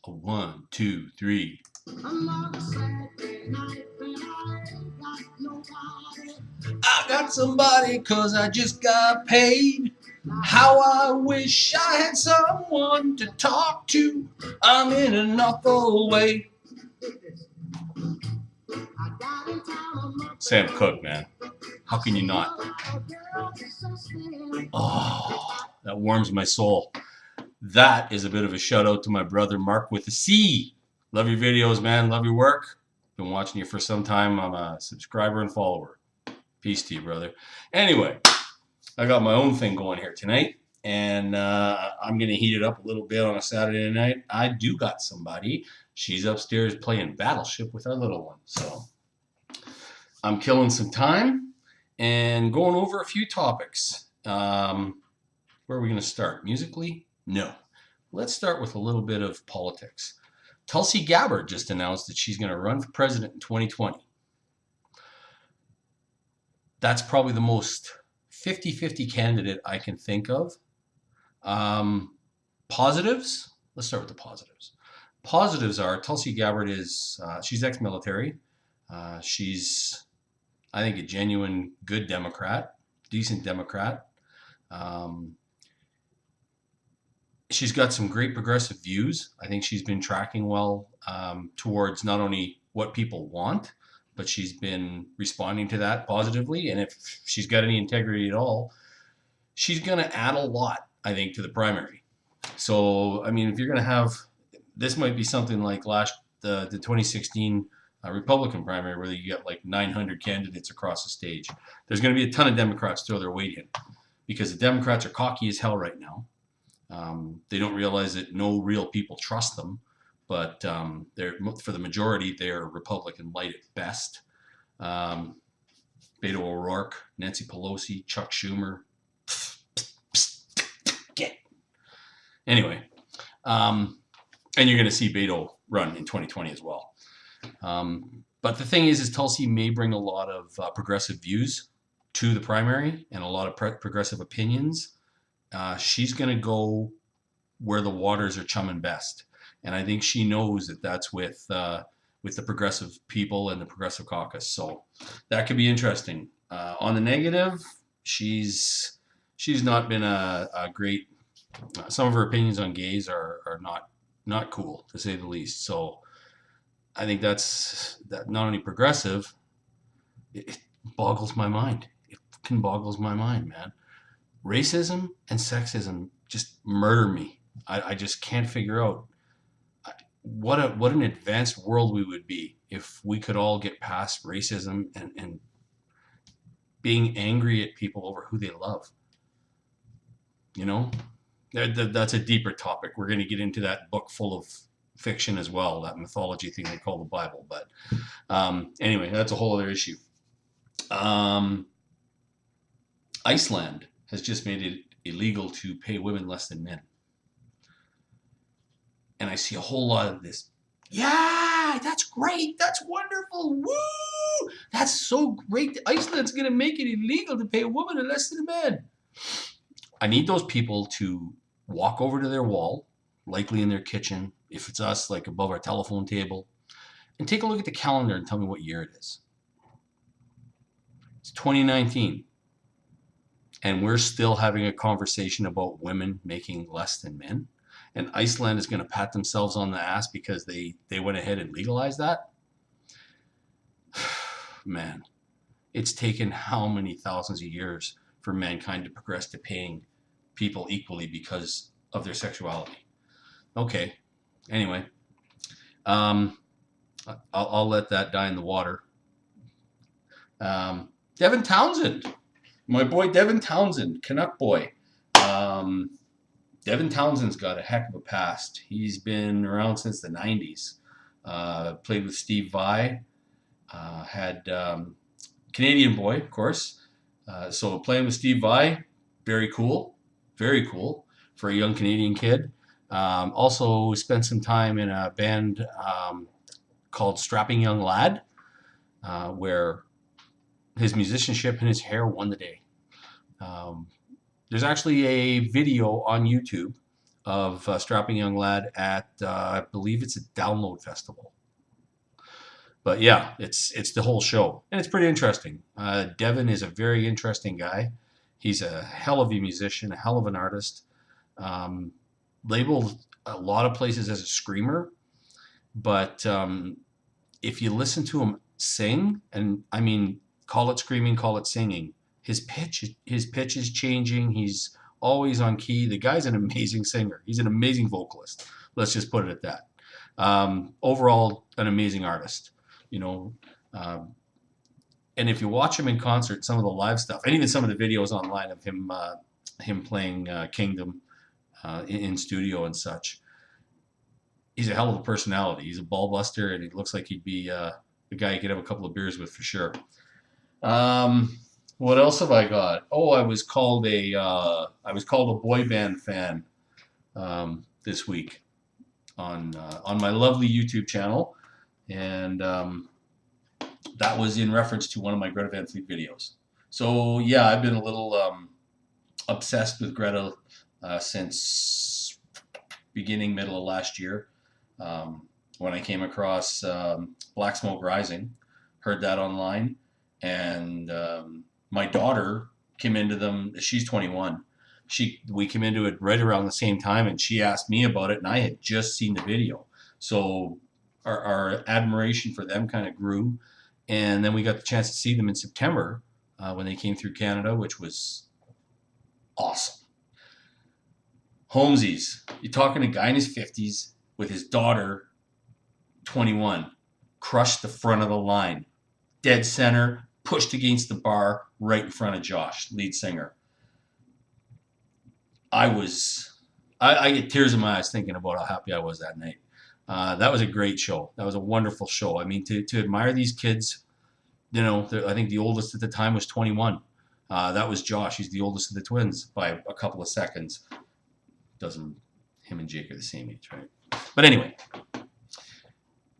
A 1, 2, 3. I got somebody 'cause I just got paid. How I wish I had someone to talk to. I'm in an awful way. Sam Cooke, man. How can you not? Oh, that warms my soul. That is a bit of a shout out to my brother Mark with a C. Love your videos, man. Love your work. Been watching you for some time. I'm a subscriber and follower. Peace to you, brother. Anyway, I got my own thing going here tonight, and I'm going to heat it up a little bit on a Saturday night. I do got somebody. She's upstairs playing Battleship with our little one. So I'm killing some time and going over a few topics. Where are we going to start? Musically? No. Let's start with a little bit of politics. Tulsi Gabbard just announced that she's going to run for president in 2020. That's probably the most 50-50 candidate I can think of. Positives? Let's start with the positives. Positives are Tulsi Gabbard is, she's ex-military. She's, I think, a genuine good Democrat, decent Democrat. She's got some great progressive views. I think she's been tracking well towards not only what people want, but she's been responding to that positively. And if she's got any integrity at all, she's going to add a lot, I think, to the primary. So, I mean, if you're going to have, this might be something like the 2016 Republican primary where you get like 900 candidates across the stage. There's going to be a ton of Democrats throw their weight in because the Democrats are cocky as hell right now. They don't realize that no real people trust them, but they're, for the majority, they're Republican light at best. Beto O'Rourke, Nancy Pelosi, Chuck Schumer. Anyway, and you're going to see Beto run in 2020 as well. But the thing is Tulsi may bring a lot of progressive views to the primary and a lot of progressive opinions. She's going to go where the waters are chumming best. And I think she knows that that's with the progressive people and the progressive caucus. So that could be interesting. On the negative, she's not been a great, some of her opinions on gays are not cool, to say the least. So I think that not only progressive, it boggles my mind. It fucking boggles my mind, man. Racism and sexism just murder me. I just can't figure out what an advanced world we would be if we could all get past racism and being angry at people over who they love. You know, that's a deeper topic. We're going to get into that book full of fiction as well, that mythology thing they call the Bible. But anyway, that's a whole other issue. Iceland has just made it illegal to pay women less than men. And I see a whole lot of this. Yeah, that's great. That's wonderful. Woo! That's so great. Iceland's going to make it illegal to pay a woman less than a man. I need those people to walk over to their wall, likely in their kitchen, if it's us, like above our telephone table, and take a look at the calendar and tell me what year it is. It's 2019. And we're still having a conversation about women making less than men. And Iceland is going to pat themselves on the ass because they went ahead and legalized that. Man, it's taken how many thousands of years for mankind to progress to paying people equally because of their sexuality. Okay. Anyway, I'll let that die in the water. Devin Townsend. My boy Devin Townsend, Canuck boy. Devin Townsend's got a heck of a past. He's been around since the 90s. Played with Steve Vai. Had Canadian boy, of course. So playing with Steve Vai, very cool. Very cool for a young Canadian kid. Also spent some time in a band called Strapping Young Lad, where his musicianship and his hair won the day. There's actually a video on YouTube of Strapping Young Lad at, I believe it's a Download Festival. But yeah, it's the whole show, and it's pretty interesting. Devin is a very interesting guy. He's a hell of a musician, a hell of an artist. Labeled a lot of places as a screamer, but if you listen to him sing, and I mean, call it screaming, call it singing, his pitch is changing. He's always on key. The guy's an amazing singer. He's an amazing vocalist. Let's just put it at that. Overall, an amazing artist. You know, and if you watch him in concert, some of the live stuff, and even some of the videos online of him playing Kingdom in studio and such, he's a hell of a personality. He's a ball buster, and he looks like he'd be the guy you could have a couple of beers with for sure. What else have I got? Oh, I was called a boy band fan this week on my lovely YouTube channel, and that was in reference to one of my Greta Van Fleet videos. So yeah, I've been a little obsessed with Greta since middle of last year, when I came across Black Smoke Rising, heard that online, and my daughter came into them. She's 21. We came into it right around the same time, and she asked me about it, and I had just seen the video. So our admiration for them kind of grew, and then we got the chance to see them in September when they came through Canada, which was awesome. Holmesies, you're talking a guy in his 50s with his daughter, 21, crushed the front of the line, dead center, pushed against the bar right in front of Josh, lead singer. I get tears in my eyes thinking about how happy I was that night. That was a great show. That was a wonderful show. I mean, to admire these kids, you know, I think the oldest at the time was 21. That was Josh. He's the oldest of the twins by a couple of seconds. Him and Jake are the same age, right? But anyway,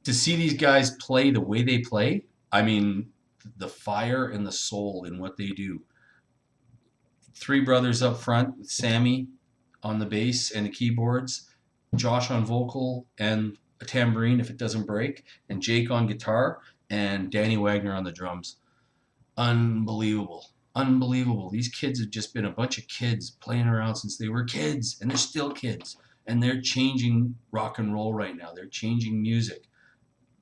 to see these guys play the way they play, I mean, the fire and the soul in what they do. Three brothers up front with Sammy on the bass and the keyboards, Josh on vocal and a tambourine if it doesn't break, and Jake on guitar, and Danny Wagner on the drums. Unbelievable. Unbelievable. These kids have just been a bunch of kids playing around since they were kids, and they're still kids. And they're changing rock and roll right now. They're changing music.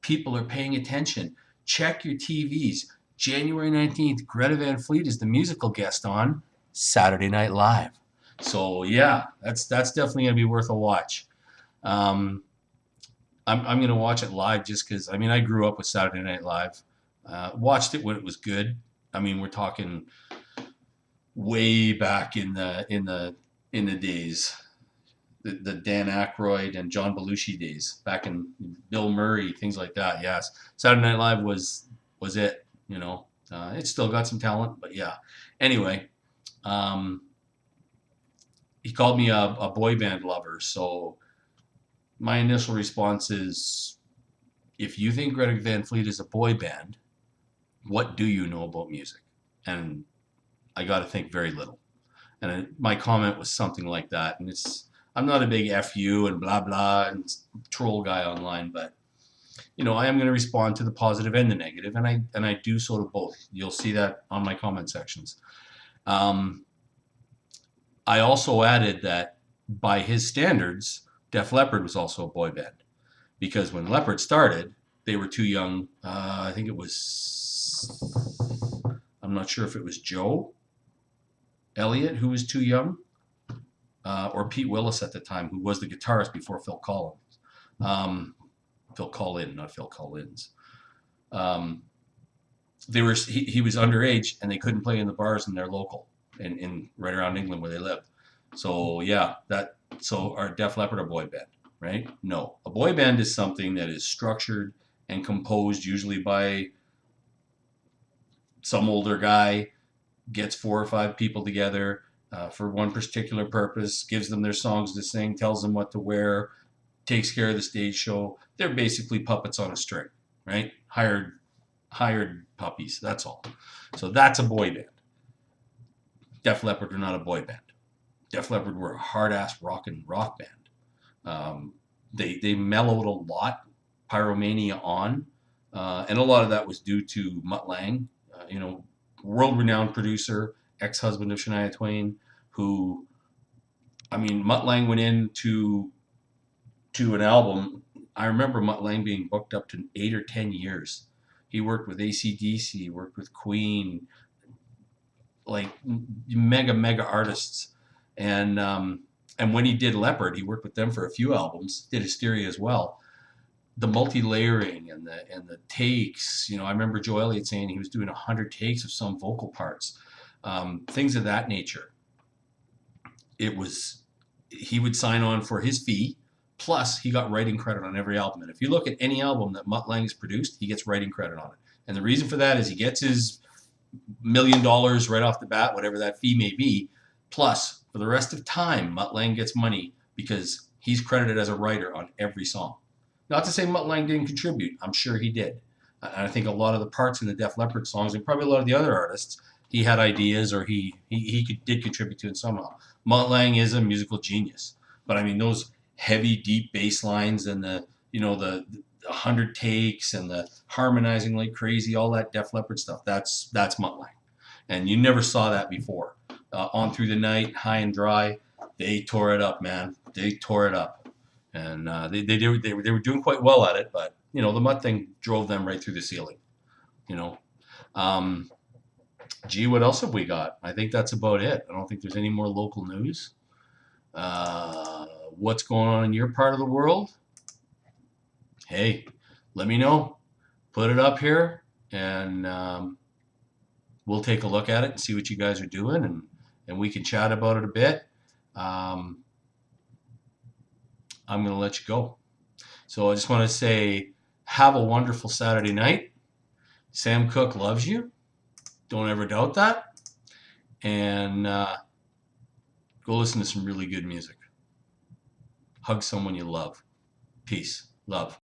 People are paying attention. Check your TVs. January 19th, Greta Van Fleet is the musical guest on Saturday Night Live. So yeah, that's definitely going to be worth a watch. I'm going to watch it live just because, I mean, I grew up with Saturday Night Live. Watched it when it was good. I mean, we're talking way back in the days, the Dan Aykroyd and John Belushi days, back in Bill Murray, things like that. Yes, Saturday Night Live was it. You know, it's still got some talent, but yeah. Anyway, he called me a boy band lover, so my initial response is, if you think Greta Van Fleet is a boy band, what do you know about music? And I got to think very little. And my comment was something like that. And I'm not a big FU and blah, blah, and troll guy online, but, you know, I am going to respond to the positive and the negative, and I do sort of both. You'll see that on my comment sections. I also added that by his standards, Def Leppard was also a boy band, because when Leppard started, they were too young. I think it was, I'm not sure if it was Joe Elliott who was too young, or Pete Willis at the time, who was the guitarist before Phil Collins. Phil Collin, not Phil Collins. He was underage, and they couldn't play in the bars in their local, in right around England where they lived. So yeah, so our Def Leppard a boy band, right? No, a boy band is something that is structured and composed usually by some older guy, gets 4 or 5 people together for one particular purpose, gives them their songs to sing, tells them what to wear, takes care of the stage show. They're basically puppets on a string, right? Hired puppies, that's all. So that's a boy band. Def Leppard are not a boy band. Def Leppard were a hard-ass rock band. They mellowed a lot, Pyromania on, and a lot of that was due to Mutt Lange, world-renowned producer, ex-husband of Shania Twain, who, I mean, Mutt Lange went into to an album. I remember Mutt Lange being booked up to 8 or 10 years. He worked with AC/DC, worked with Queen, like mega artists, and when he did Leopard, he worked with them for a few albums. Did Hysteria as well. The multi-layering and the takes. I remember Joe Elliott saying he was doing 100 takes of some vocal parts, things of that nature. He would sign on for his fee. Plus, he got writing credit on every album. And if you look at any album that Mutt Lange's produced, he gets writing credit on it. And the reason for that is he gets his $1 million right off the bat, whatever that fee may be. Plus, for the rest of time, Mutt Lange gets money because he's credited as a writer on every song. Not to say Mutt Lange didn't contribute. I'm sure he did. And I think a lot of the parts in the Def Leppard songs, and probably a lot of the other artists, he had ideas or he did contribute to it somehow. Mutt Lange is a musical genius. But I mean, those heavy, deep bass lines and the 100 takes and the harmonizing like crazy, all that Def Leppard stuff, that's Mutt Lange. And you never saw that before. On Through the Night, High and Dry, they tore it up, man. They tore it up. And they were doing quite well at it, but, the Mutt thing drove them right through the ceiling, Gee, what else have we got? I think that's about it. I don't think there's any more local news. What's going on in your part of the world? Hey, let me know. Put it up here, and we'll take a look at it and see what you guys are doing, and we can chat about it a bit. I'm going to let you go. So I just want to say, have a wonderful Saturday night. Sam Cooke loves you. Don't ever doubt that. And go listen to some really good music. Hug someone you love. Peace. Love.